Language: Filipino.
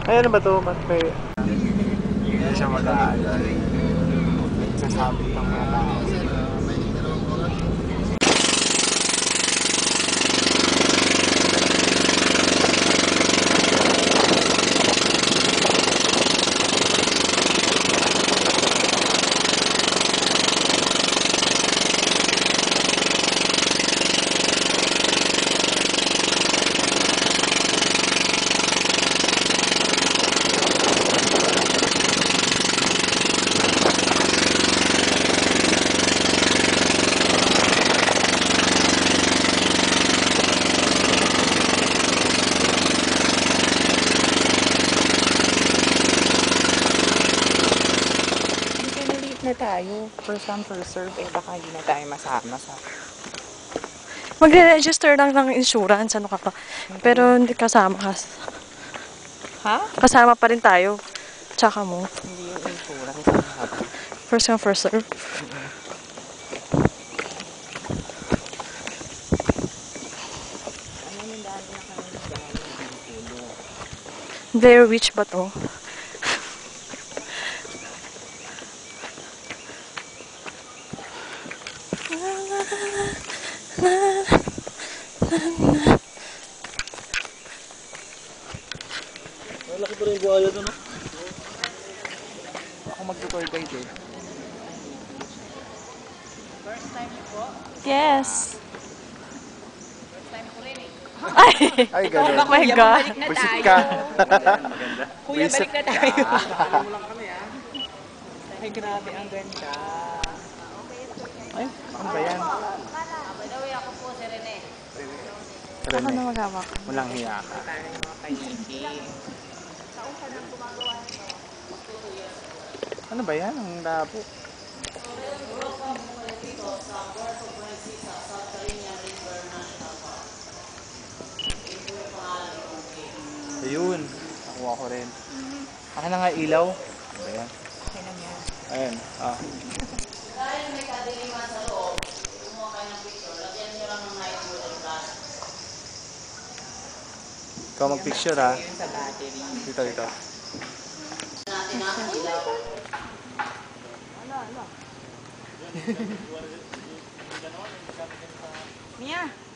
Ay, ano ba to? Ba't may... Hindi siya mag-aaral. Sasabi ng mga tao. Na tayo. First come, first serve. Eh, baka hindi na tayo masama sa... Magre-register lang ng insurance, ano ka pa. Pero hindi kasama ka. Ha? Kasama pa rin tayo. Tsaka mo. Hindi yung insurance. Ano ka ba? First come, first serve. Ano yung dami na kami nagdami? Blair Witch ba to? Malaki pa rin yung buhaya doon, no? Ako mag-tour guide eh. Yes. Ay, gano'n. Oh my God. Buisit ka. Kuya, balik na tayo. Ay, grabe, ang ganda. Ay, ano ba yan? Ako Rene, na magawak. walang hiya ka. Parang yung mga kayiki. Ano ba yan? Ang labo. Ayun. Nakuha ko rin. Akin na nga ilaw. Ano ba yan? Ayan. Ah. Ikaw mag-picture ha. Yun sa battery. Dito, dito. Mia!